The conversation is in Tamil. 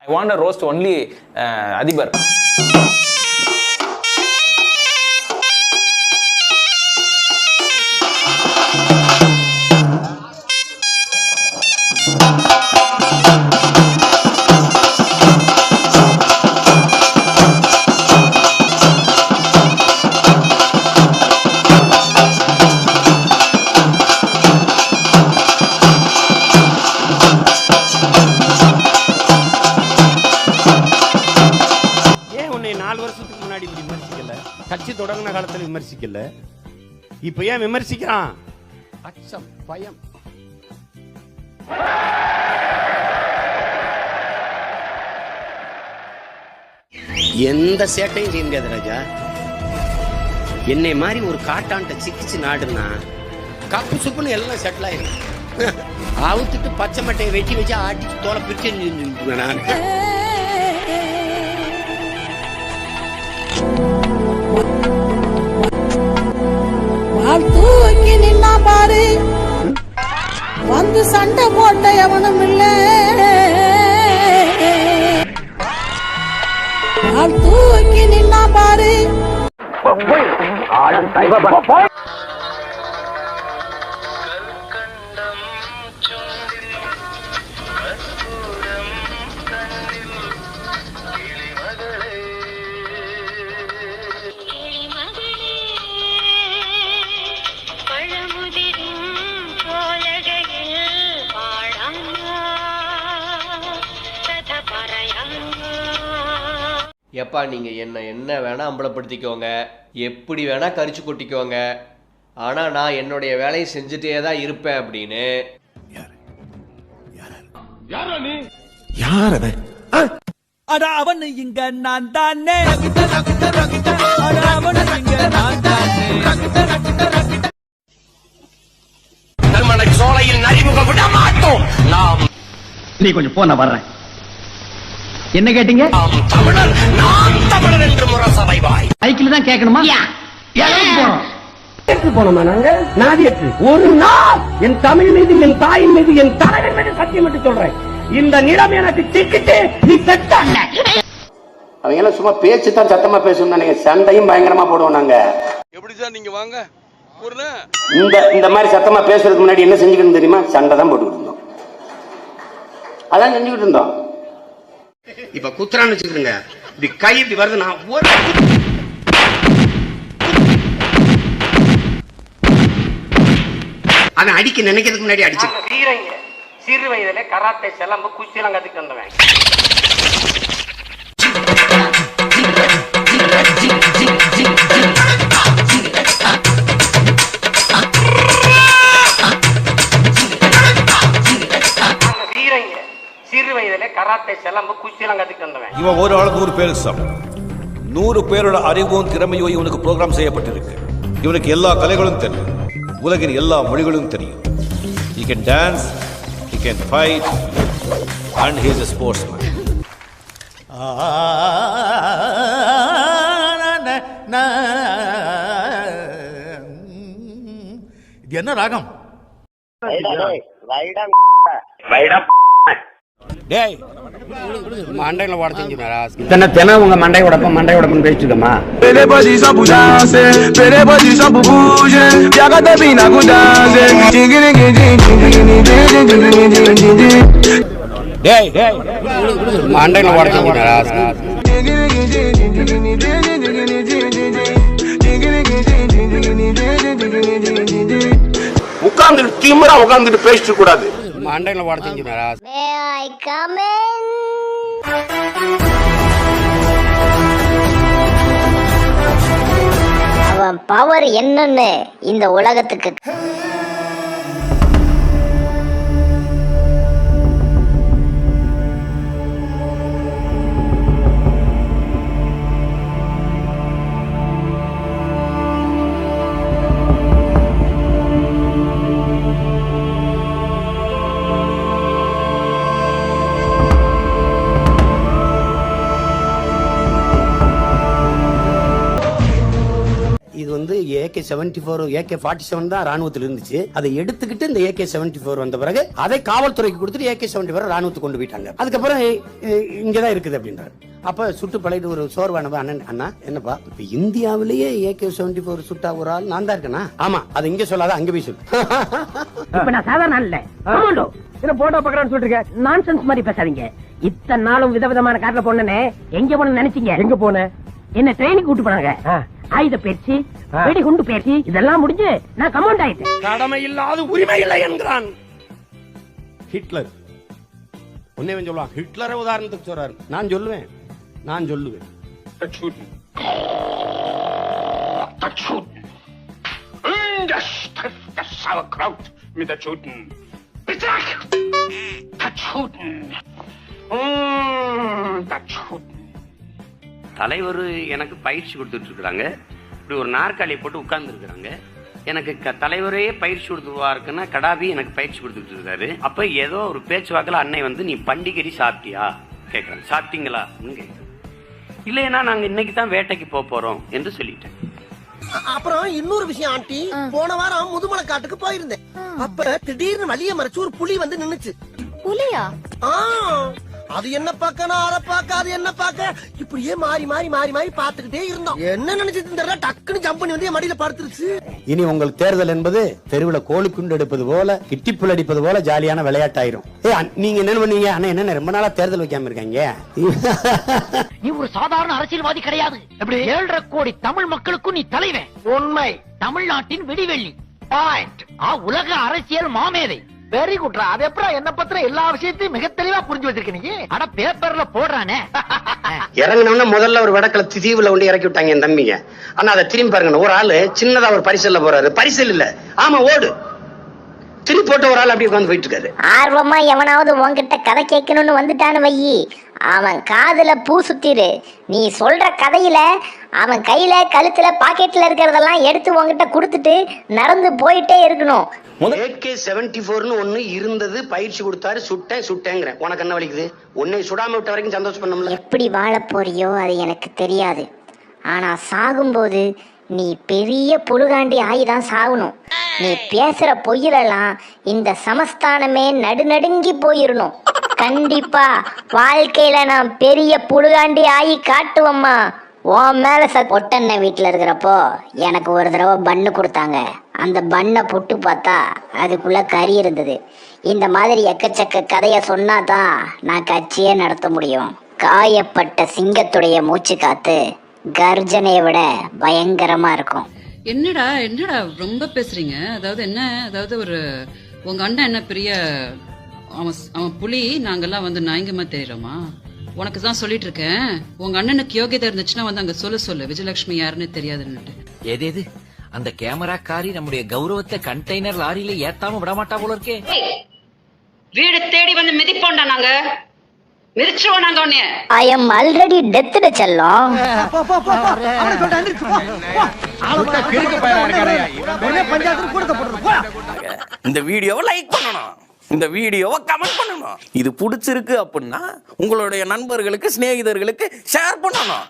I want to roast only Adibar. கட்சி தொடங்கின காலத்தில் விமர்சிக்கல, இப்ப ஏன் விமர்சிக்கிறான்? அச்சம், பயம். எந்த சேட்டையும் செய்ய முடியாது ராஜா. என்னை மாதிரி ஒரு காட்டான்ட்ட சிக்கிச்சு நாடுனா கப்பு சுப்புன்னு எல்லாம் செட்டில் ஆயிருக்கு. அவுத்துட்டு பச்சை மட்டையை வெட்டி வச்சு ஆட்டிட்டு தோலை பிரிச்சு நான். தூக்கி நின்னா பாரு, வந்து சண்டை போட்ட எவனும் இல்ல. தூக்கி நின்னா பாரு. எப்பா நீங்க என்ன வேணா அம்பலப்படுத்திக்கோங்க, எப்படி வேணா கரிச்சு கொட்டிக்கோங்க, ஆனா நான் என்னுடைய வேலையை செஞ்சுட்டே தான் இருப்பேன் அப்படின்னு. அவன் இங்க நான் தானே, அவன் இங்க நான் தானே. திருமண சோலையில் நரிமுகம் விட மாட்டோம் நாம். நீ கொஞ்சம் போ, நான் வர்றேன். என்ன கேட்டீங்க? தமிழன், நான் தமிழன் என்று முரசபை வாய். சைக்கிள் தான் கேட்கணுமா? போனோமா நாங்க நாதியற்று ஒரு நாள் என் தமிழ் மீது, என் தாயின் மீது, என் தலைவன் மீது சத்தியம் என்று சொல்றேன். இந்த நிலம் எனக்கு சிக்கிட்டு நீ செத்தாங்க. அவங்க எல்லாம் சும்மா பேச்சு தான் சத்தமா பேசணும் நினைக்க, சண்டையும் பயங்கரமா போடுவோம் நாங்க. எப்படி சார் நீங்க வாங்க இந்த மாதிரி சத்தமா பேசுறதுக்கு முன்னாடி என்ன செஞ்சுக்கிட்டு தெரியுமா? சண்டை தான் போட்டுக்கிட்டு இருந்தோம். அதான் செஞ்சுக்கிட்டு இருந்தோம். இப்ப குத்துறான்னு வச்சுக்கிட்டுங்க, இப்படி கை இப்படி வருது, நான் அவன் அடிக்க நினைக்கிறதுக்கு முன்னாடி அடிச்சு. சிறு வயதுல கராத்தே, சிலம்பு, குச்சி எல்லாம் கத்துக்கிட்டு வந்தவன். சிறு வயதுல கராத்தே, சிலம்பு, குச்சி எல்லாம் கத்துக்கிட்டு வந்தவன். இவன் ஒரு ஆளுக்கு 100 பேருக்கு சமம். 100 பேரோட அறிவும் திறமையோ இவனுக்கு ப்ரோக்ராம் செய்யப்பட்டிருக்கு. இவனுக்கு எல்லா கலைகளும் தெரியும், உலகின் எல்லா மொழிகளும் தெரியும். He can dance, he can fight, and he is a sportsman. இது என்ன ராகம்? மண்டையில உடச்சுங்களா? தினம் உங்க மண்டை உடப்பம் பேசிட்டு இருக்கமா? மண்டையில உடச்சுங்களா? உட்கார்ந்துட்டு திமிரா உட்கார்ந்துட்டு பேசிட்டு கூடாது. மண்டையில உடச்சுங்களா? அவன் பவர் என்னன்னு இந்த உலகத்துக்கு AK-74 AK-47 தான் ராணுவத்தில் இருந்துச்சு. அதை எடுத்துக்கிட்டு இந்த AK-74 வந்த பிறகு அதை காவல்துறைக்கு கொடுத்துட்டு AK-74 ராணுவத்துக்கு கொண்டு போயிட்டாங்க. அதுக்கப்புறம் இங்கதான் இருக்குது அப்படின்றாரு. அப்ப சுட்டு பழகிட்டு ஒரு சோர்வானவ அண்ணன், அண்ணா என்னப்பா இப்ப இந்தியாவிலேயே AK-74 சுட்டா ஒரு ஆள் நான் தான் இருக்கேனா? ஆமா, அது இங்க சொல்லாத, அங்க போய் சொல்லு. இப்ப நான் சாதாரண இல்ல, என்ன போட்டோ பக்கறான்னு சொல்றீங்க? நான்சென்ஸ் மாதிரி பேசாதீங்க. இத்தனை நாளும் விதவிதமான கார்ல போனனே, எங்க போன நினைச்சீங்க? எங்க போன? என்ன ட்ரெயினுக்கு கூட்டு போனாங்க. ஆயுத பயிற்சி, வெடிகுண்டு பயிற்சி, இதெல்லாம் முடிஞ்சு நான் கமாண்ட் ஆயிட்டேன். கடமை இல்லாத உரிமை இல்லை என்கிறான் ஹிட்லர். ஒன்னே சொல்லுவான், ஹிட்லரை உதாரணத்துக்கு சொல்றாரு. நான் சொல்லுவேன். தலைவர் எனக்கு பயிற்சி கொடுத்துட்டு இருக்காங்க. இப்படி ஒரு நாற்காலியை போட்டு உட்கார்ந்து இருக்கிறாங்க. எனக்கு தலைவரே பயிற்சி கொடுத்துருவாருக்குன்னா கடாபி எனக்கு பயிற்சி கொடுத்துட்டு இருக்காரு. அப்ப ஏதோ ஒரு பேச்சுவாக்கில் அன்னை வந்து, நீ பண்டிகரி சாப்பிட்டியா கேட்கறாங்க. சாப்பிட்டீங்களா? இல்லையா, நாங்க இன்னைக்கு தான் வேட்டைக்கு போறோம் என்று சொல்லிட்டேன். அப்புறம் இன்னொரு விஷயம் ஆண்டி, போன வாரம் முதுமலை காட்டுக்கு போயிருந்தேன். அப்ப திடீர்னு வழிய மறைச்சு ஒரு புலி வந்து நின்னுச்சு. புலியா? அது என்ன பார்க்க, நான் அரை பார்க்க, அது என்ன பார்க்க, இப்படியே மாறி மாறி மாறி மாறி பார்த்துக்கிட்டே இருந்தோம். என்ன நினைச்சிட்டு தெரியல, டக்குன்னு ஜம்ப் பண்ணி வந்து மடியில படுத்துருச்சு. இனி உங்கள் தேர்தல் என்பது தெருவில் கோழி குண்டு எடுப்பது போல, கிட்டிப்புல் அடிப்பது போல ஜாலியான விளையாட்டாயிரும். நீங்க என்ன பண்ணுவீங்க? அண்ணா என்ன ரொம்ப நாளா தேர்தல் வைக்காம இருக்காங்க? நீ ஒரு சாதாரண அரசியல்வாதி கிடையாது. 7.5 கோடி தமிழ் மக்களுக்கும் நீ தலைவன். உண்மை. தமிழ்நாட்டின் விடிவெள்ளி. உலக அரசியல் மாமேதை. வெரி குட்ரா. அது எப்படா என்ன பத்திர எல்லா விஷயத்தையும் மிக தெளிவா புரிஞ்சு வச்சிருக்கீங்க. ஆனா பேப்பர்ல போடுறானே. இறங்கினோம்னா முதல்ல ஒரு வடக்குல தீவுல கொண்டு இறக்கி விட்டாங்க என் தம்பிங்க. ஆனா அதை திரும்பி பாருங்க, ஒரு ஆளு சின்னதா ஒரு பரிசல்ல போறாரு. பரிசல் இல்ல, ஆமா ஓடு. திருப்பி போட்ட ஒரு ஆள் அப்படி உட்காந்து போயிட்டு இருக்காரு. ஆர்வமா எவனாவது உன்கிட்ட கதை கேட்கணும்னு வந்துட்டான்னு வையி, அவன் காதுல பூ சுத்திரு. நீ சொல்ற கதையில அவன் கையில கழுத்துல பாக்கெட்ல இருக்கிறதெல்லாம் எடுத்து உன்கிட்ட கொடுத்துட்டு நடந்து போயிட்டே இருக்கணும். AK-74 ஒண்ணு இருந்தது, பயிற்சி கொடுத்தாரு, சுட்டேங்கிறேன். உனக்கு என்ன வலிக்குது? உன்னை சுடாம விட்ட வரைக்கும் சந்தோஷம் பண்ணல. எப்படி வாழ போறியோ அது எனக்கு தெரியாது. ஆனா சாகும்போது நீ பெரிய புழுகாண்டி ஆயிதான் சாகணும். நீ பேசுற பொய்யிலெல்லாம் இந்த சமஸ்தானமே நடுநடுங்கி போயிரணும். கண்டிப்பா வாழ்க்கையில நான் பெரிய புழுகாண்டி ஆகி காட்டுவம்மா. உன் மேல பொட்டண்ண வீட்டுல இருக்கிறப்போ எனக்கு ஒரு தடவை பண்ணு கொடுத்தாங்க. அந்த பண்ணை புட்டு பார்த்தா அதுக்குள்ள கறி இருந்தது. இந்த மாதிரி எக்கச்சக்க கதைய சொன்னாதான் நான் கட்சியே நடத்த முடியும். காயப்பட்ட சிங்கத்துடைய மூச்சு காத்து கர்ஜனையை விட பயங்கரமா இருக்கும். என்னடா ரொம்ப பேசுறீங்க. அதாவது ஒரு உங்க அண்ணன் என்ன பெரிய அவன் புலி, நாங்கெல்லாம் வந்து நாயங்கமா தெரியறோமா? உனக்கு தான் சொல்லிட்டு இருக்கேன். உங்க அண்ணனுக்கு யோகியதை இருந்துச்சுன்னா வந்து அங்க சொல்லு விஜயலட்சுமி யாருன்னு தெரியாதுன்னு. எது அந்த கேமரா காரி நம்முடைய கௌரவத்தை கண்டெய்னர் லாரியில ஏத்தாம விட மாட்டா போல இருக்கே. வீடு தேடி வந்து மிதிப்போண்டா, நாங்க மிதிச்சுவோம். நாங்க உன்னைய ஐ எம் ஆல்ரெடி டெத்டு செல்லம். இந்த வீடியோவை லைக் பண்ணணும், இந்த வீடியோவை கமெண்ட் பண்ணணும். இது பிடிச்சிருக்கு அப்படின்னா உங்களுடைய நண்பர்களுக்கு, சிநேகிதர்களுக்கு ஷேர் பண்ணணும்.